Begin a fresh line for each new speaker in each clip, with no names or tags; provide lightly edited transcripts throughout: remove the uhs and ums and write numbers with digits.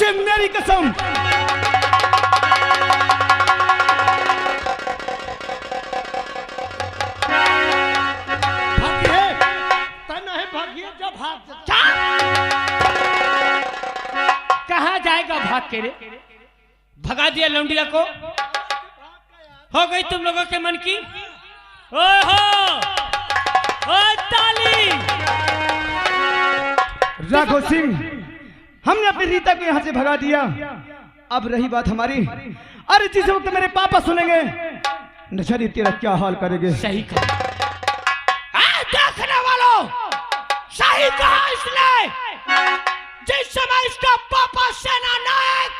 तुझे मेरी कसम।
भागिए तना है, भागिए जब भाग
कहाँ जाएगा भाग के रे? भगा दिया लौंडिया को। हो गई तुम लोगों के मन की। ओहो ओ ताली।
राघव सिंह, हमने अपनी रीता को यहाँ से भगा दिया। अब रही बात हमारी, अरे जिस वक्त मेरे पापा सुनेंगे नशरी तेरा क्या हाल करेंगे।
सही कहा। देखने वालों, सही कहा इसने। जिस समय इसका पापा सेना नायक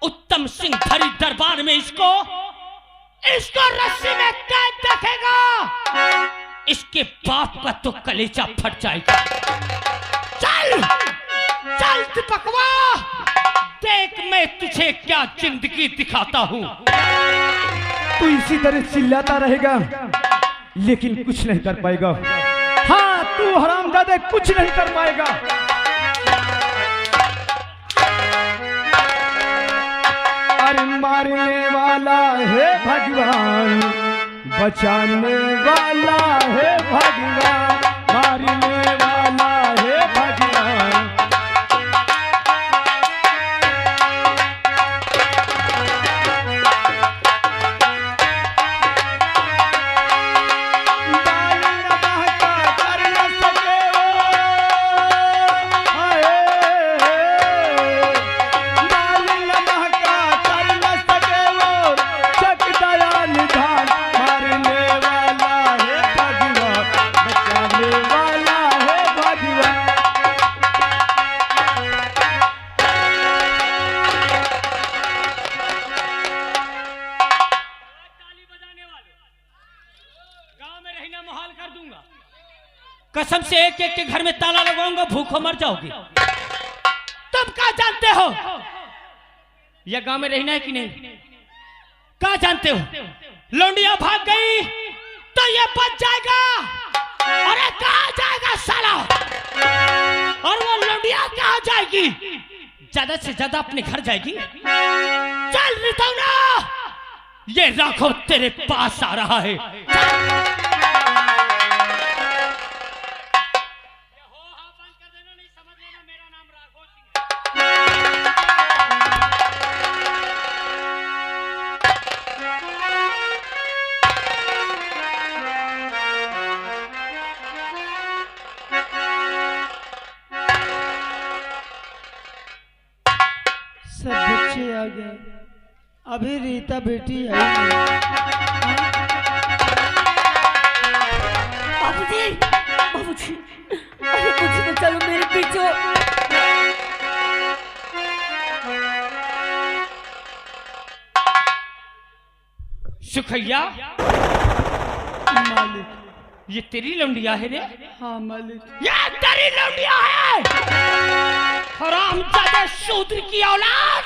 उत्तम सिंह भरी दरबार में इसको रस्सी में कैद देखेगा, इसके बाप का तो कलेजा फट जाएगा। चल चल दीपकवा, देख मैं तुझे क्या जिंदगी दिखाता हूँ।
तू इसी तरह चिल्लाता रहेगा लेकिन कुछ नहीं कर पाएगा। हाँ, तू हरामजादे कुछ नहीं कर पाएगा। अरे मारने वाला है भगवान, बचाने वाला है भगवान, मारने वाला है भगवान।
कसम से एक एक के घर में ताला लगाऊंगा, भूखो मर जाओगे। तुम क्या जानते हो यह गांव में रहना है कि नहीं? क्या जानते हो? लौंडिया भाग गई तो ये बच जाएगा। अरे कहाँ जाएगा साला? और वो लौंडिया कहाँ जाएगी? ज्यादा से ज्यादा अपने घर जाएगी। चल रितौना, ये राघव तेरे पास आ रहा है।
सब बच्चे आ गए, अभी रीता बेटी आई नहीं।
बाबूजी, बाबूजी, अरे कुछ तो चलो मेरे पीछे।
सुखैया,
मालिक।
ये तेरी लौंडिया है रे?
हाँ मालिक।
ये तेरी लौंडिया है। हरामजादे शूद्र की औलाद,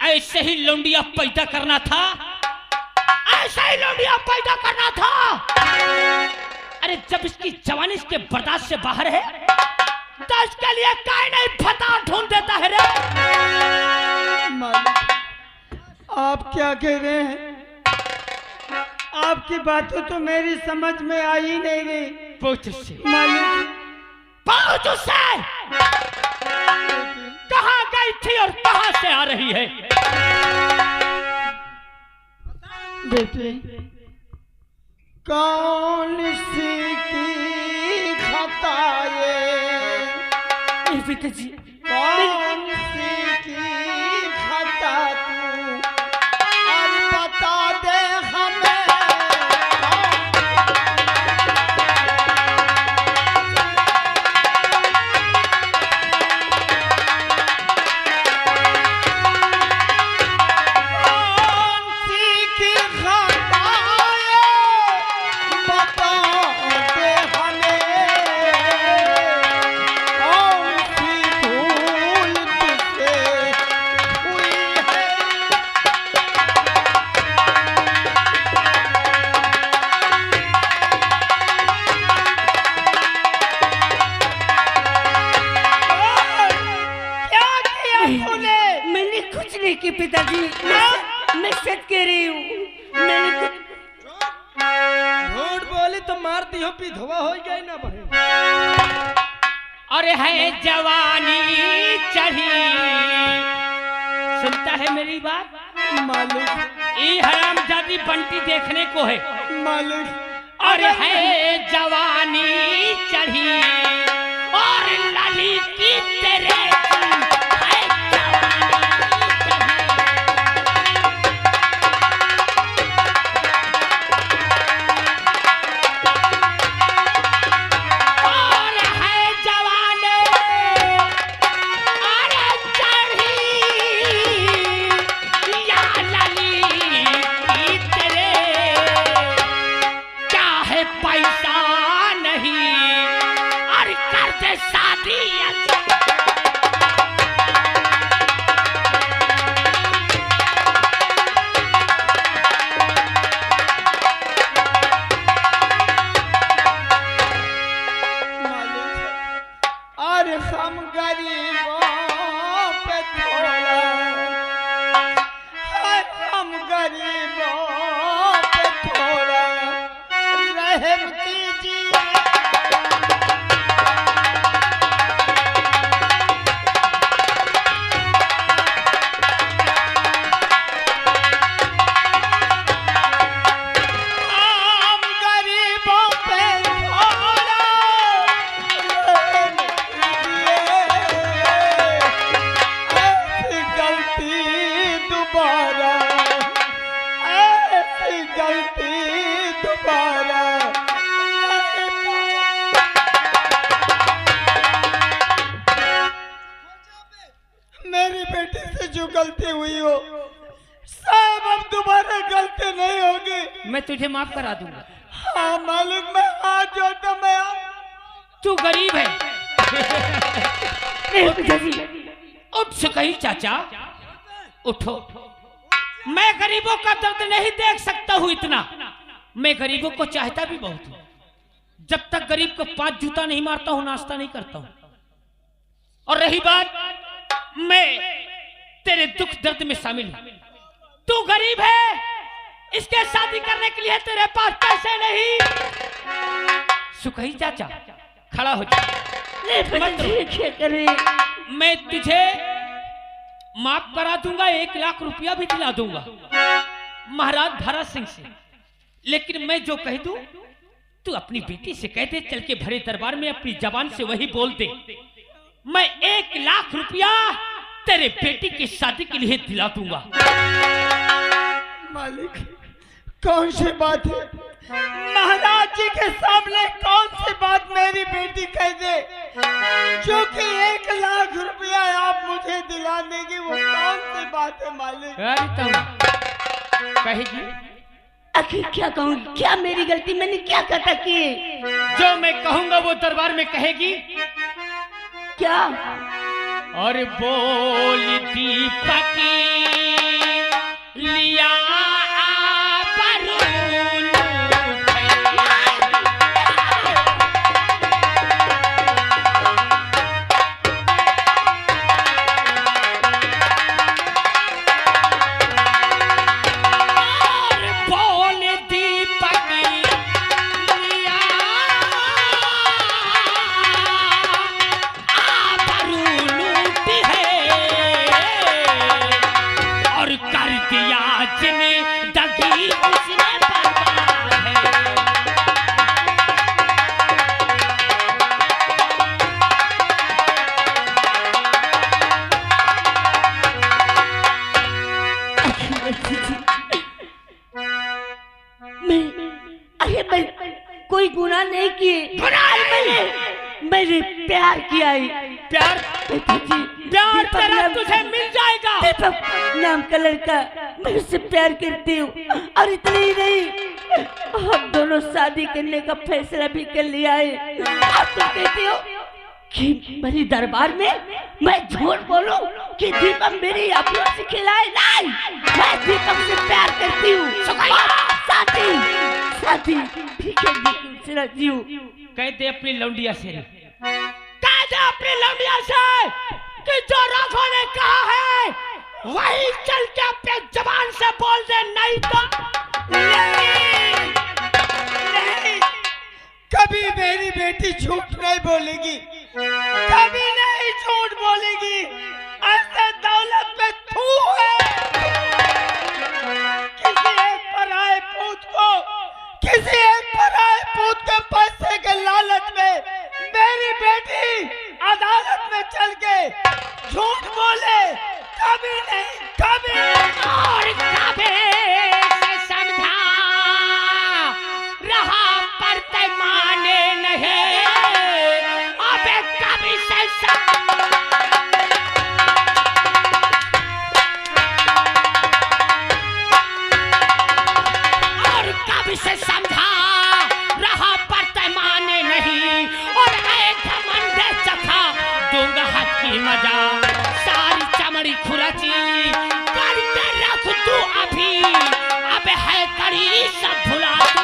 ऐसे ही लौंडिया पैदा करना था, ऐसे ही लौंडिया पैदा करना था। अरे जब इसकी जवानी इसके बर्दाश्त से बाहर है तो इसके लिए काय नहीं फता ढूंढ देता है रे।
मालिक, आप क्या कह रहे हैं? आपकी बातें तो मेरी समझ में आ ही नहीं रही।
पूछ उससे
मालिक,
पूछ उससे कहाँ गई थी और कहाँ से आ रही है?
बेटे, कौन सी की खता ये
पिताजी,
कौन सी की खता तू और बता दे हमें।
देखिए पिताजी, मैं सच कह रही हूँ, मैंने कुछ
झूठ बोली तो मारती हो, विधवा हो गई ना भाई।
अरे है जवानी चढ़ी, सुनता है मेरी बात
मालिक,
ये हरामजादी बंटी देखने को है।
मालिक,
अरे है जवानी चढ़ी और लाली की तेरे की है जवानी चढ़ी। और है जवानी अरे चढ़ी या लाली की तेरे क्या है पैसा नहीं और कर दे शादी।
अरे हम गरीबों पे थोड़ा, हम गरीबों पे थोड़ा रहम कीजिए। हम गरीबों पे थोड़ा रहम कीजिए। ऐसी गलती दोबारा, ऐसी गलती दोबारा मेरी बेटी से जो गलती हुई हो साहब अब दोबारा गलती नहीं होगी।
मैं तुझे माफ करा दूंगा।
हाँ मालिक, मैं हाथ जोड़ता, मैं
तू गरीब है।
नहीं पिताजी,
उठ से कहीं चाचा, उठो। मैं गरीबों का दर्द नहीं देख सकता हूँ इतना, मैं गरीबों को चाहता भी बहुत हूँ। जब तक गरीब को 5 जूता नहीं मारता हूँ नाश्ता नहीं करता हूँ। और रही बात, मैं तेरे दुख दर्द में शामिल हूँ। तू गरीब है, इसके शादी करने के लिए तेरे पास पैसे नहीं। सुखई चाचा खड़ा हो जा।
नहीं पिताजी, क्या करे?
मैं तुझे माफ करा दूंगा, 1 लाख रुपया भी दिला दूंगा महाराज भरत सिंह से। लेकिन मैं जो कह दूं तू अपनी बेटी से कह दे, चल के भरे दरबार में अपनी जबान से वही बोल दे। मैं 1 लाख रुपया तेरे बेटी की शादी के लिए दिला दूंगा।
मालिक, कौन सी बात है? महाराज जी के सामने कौन सी बात मेरी बेटी कह दे जो कि 1 लाख रुपया आप मुझे दिला देगी? वो कौन सी बात है मालिक?
कहेगी
आखिर क्या कहूँगी? क्या मेरी गलती, मैंने क्या कथा की?
जो मैं कहूंगा वो दरबार में कहेगी।
क्या?
और बोल दीपक लिया
कोई गुनाह नहीं किए, मैंने प्यार किया है।
प्यार
पिताजी,
प्यार
दीपक
तेरा
नाम-
तुझे मिल जाएगा।
दीपक नाम का लड़का, मैं उससे प्यार करती हूँ। और इतना ही नहीं, हम दोनों शादी करने का फैसला भी कर लिया है। आप तो कहते हो कि मेरी दरबार में मैं झूठ बोलूं कि दीपक मेरी अपनों से खिलाए? नहीं, मैं दीपक से प्यार करती हूँ। साथी साथी ठीक है, दीपक से राजी हूँ।
कहते अपनी लौंडिया से, कहते अपनी लौंडिया से कि जो राघव ने कहा है वही वही चल के अपने जबान से बोल दे, नहीं तो
नहीं, नहीं, कभी मेरी बेटी झूठ नहीं बोलेगी, कभी नहीं झूठ बोलेगी। ऐसे दौलत में थू है। किसी एक पराए पूत के पैसे के लालच में मेरी बेटी अदालत में चल के झूठ बोले, कभी नहीं, कभी नहीं।
और कभी से समझा रहा पर पैमाने नहीं, अबे कभी से से समझा रहा पर पैमाने नहीं, और एक मंडे चखा दूंगा हाथ की मजा, सारी चमड़ी खुरची करके रख तू अभी, अब है कड़ी सब भुला तू।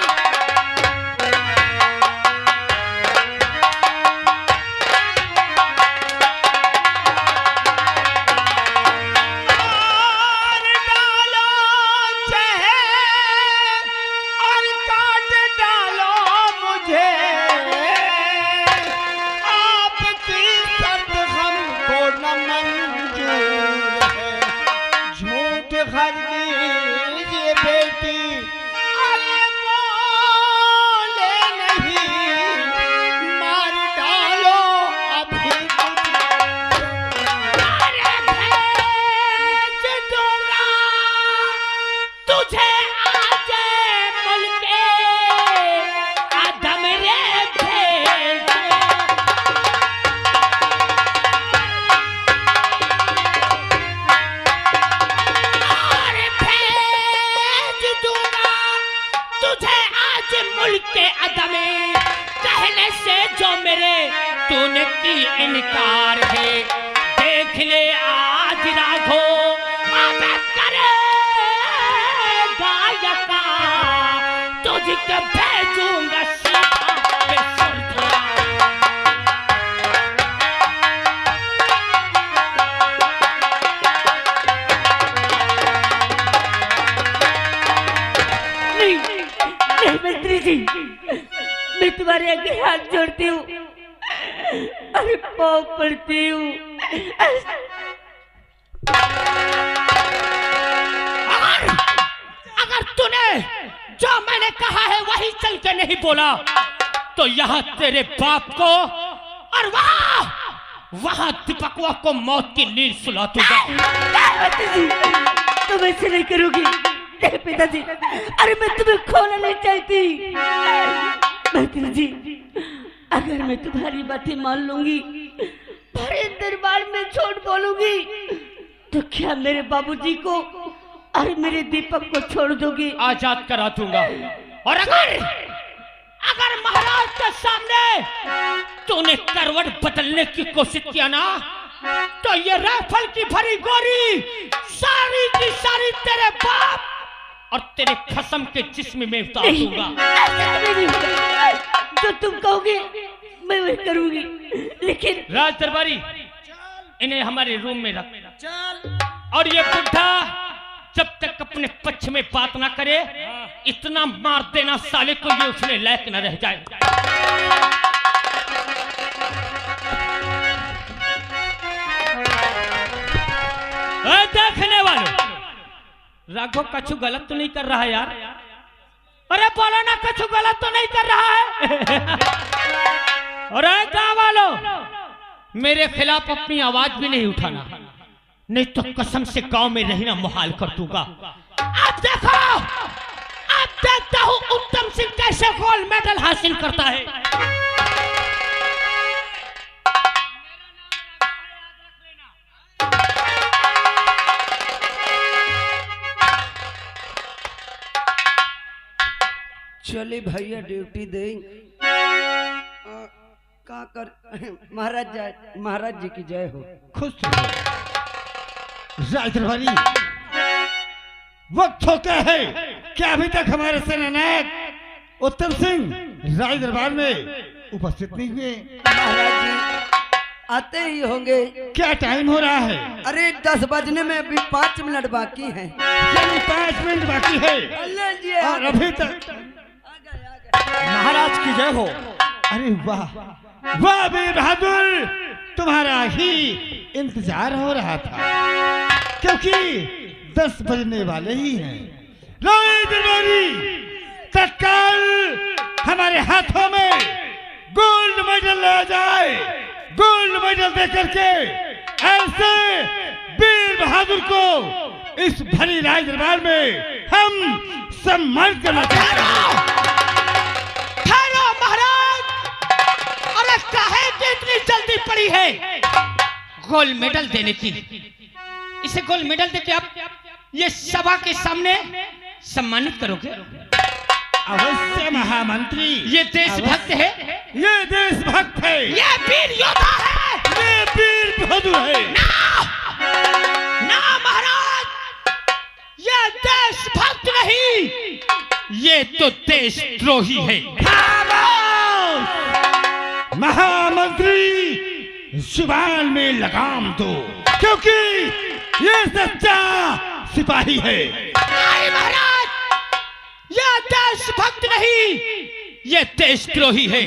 तूने की इनकार है, देख ले आज राघो अब करेगा यका, तुझको भेजूंगा सीधा बेसुरता।
नहीं मंत्री जी, मैं तुम्हारे आगे हाथ जोड़ती हूँ, अरे पाँव पड़ती हूँ।
अगर तूने जो मैंने कहा है वही चल के नहीं बोला, तो यहाँ तेरे बाप को और वहाँ दीपकवा को मौत की नींद सुला दूंगा।
तुम ऐसे नहीं करोगी पिताजी, अरे मैं तुम्हें खोना नहीं चाहती। मंत्री जी, अगर मैं तुम्हारी बातें मान लूंगी, बड़े दरबार में झूठ बोलूंगी, तो क्या मेरे बाबूजी को और मेरे दीपक को छोड़ दोगी?
आजाद करा दूंगा। और अगर महाराज के सामने तूने करवट बदलने की कोशिश किया ना, तो ये राइफल की भरी गोली सारी की सारी तेरे बाप और तेरे खसम के जिस्म में उतार दूंगा।
जो तुम कहोगे मैं वही करूंगी, लेकिन
राज दरबारी इन्हें हमारे रूम में रख, और ये बुढ़ा जब तक अपने पक्ष में बात ना करे इतना मार देना साले को ये उसने लायक न रह जाए। देखने वालों, राघव कछु गलत तो नहीं कर रहा है यार? अरे बोलो ना, कछु गलत तो नहीं कर रहा है? अरे गाँव वालों, मेरे खिलाफ अपनी आवाज भी नहीं उठाना, नहीं तो कसम से गांव में रहना मुहाल कर दूंगा। अब देखो, अब देखता हूं उत्तम सिंह कैसे गोल्ड मेडल हासिल करता है।
चले भैया ड्यूटी दे का कर। महाराज जी की जय हो।
खुश रहो राज दरबारी। वक्त हो गया है कि अभी तक हमारे सेनानायक उत्तम सिंह राज दरबार में उपस्थित नहीं हुए।
महाराज जी,
आते ही होंगे।
क्या टाइम हो रहा है?
अरे 10 बजने में अभी 5 मिनट बाकी हैं।
यानी 5 मिनट बाकी है
ले लिए
और अभी तक
महाराज की जय हो।
अरे वाह वाह वीर बहादुर, तुम्हारा ही इंतजार हो रहा था क्योंकि 10 बजने वाले ही हैं। राय दरबारी तत्काल हमारे हाथों में गोल्ड मेडल ले जाए। गोल्ड मेडल दे करके ऐसे वीर बहादुर को इस भरी राज दरबार में हम सम्मान करना चाहते हैं।
ठहरो महाराज, अरे काहे की इतनी जल्दी पड़ी है गोल्ड मेडल देने की? इसे गोल्ड मेडल देके आप ये सभा के सामने सम्मानित करोगे?
अवश्य महामंत्री,
ये देशभक्त है,
ये देशभक्त है,
ये वीर योद्धा है,
ये वीर बहादुर है।
ना महाराज, ये देशभक्त नहीं, ये तो देशद्रोही है।
महामंत्री जुबान में लगाम दो क्योंकि ये सच्चा सिपाही है।
नहीं महाराज, यह देशभक्त नहीं, ये देशद्रोही है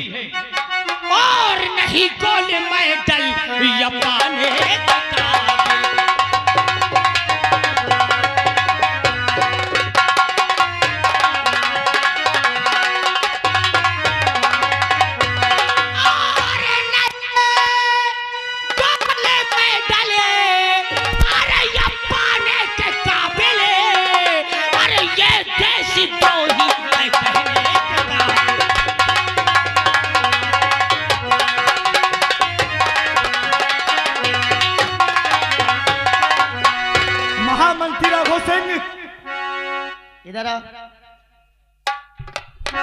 और नहीं गोल्ड मेडल या पाने का काबिल। अरे नहीं, गोल्ड मेडल, अरे या पाने के काबिल, अरे ये देशद्रोही है कहने के काबिल।
महामंत्री राघव सिंह इधर आ।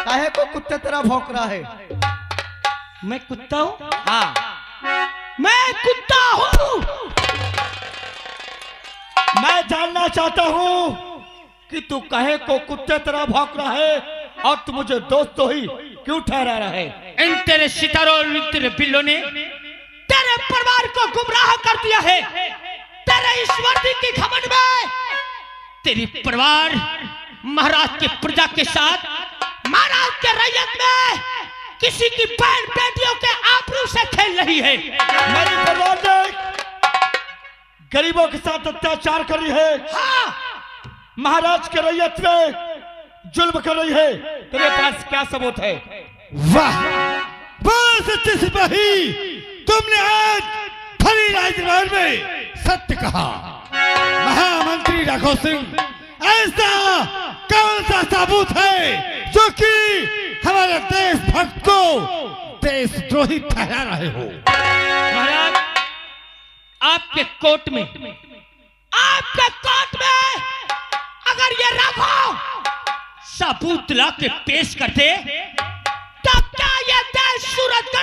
काहे को कुत्ते तरह भौंक रहा है?
मैं कुत्ता हूँ? हाँ, मैं कुत्ता हूँ।
मैं जानना चाहता हूँ कि तू कहे को कुत्ते तरह भौंक रहा है और तू मुझे दोस्त तो ही क्यों ठहरा रहा है?
इन तेरे सितारों और इन तेरे बिल्लों ने तेरे परिवार को गुमराह कर दिया है। तेरे इस वर्दी की घमंड में तेरी परिवार महाराज के प्रजा के साथ, महाराज के रैयत में किसी की बहन बेटियों के आबरू से खेल रही है।
मेरी परिवार ने गरीबों के साथ अत्याचार कर रही है।
हाँ,
महाराज के रैयत में जुल्म कर रही है। तेरे पास क्या सबूत है?
वाह वाह सच्चे सिपाही, तुमने आज भरी राज दरबार में सत्य कहा। महामंत्री राघव सिंह, ऐसा कौन सा सबूत है जो कि हमारे देशभक्त को देशद्रोही ठहरा रहे हो?
महाराज, आपके कोर्ट में अगर ये राघव सबूत ला के पेश करते तब क्या ये देश सूरतगढ़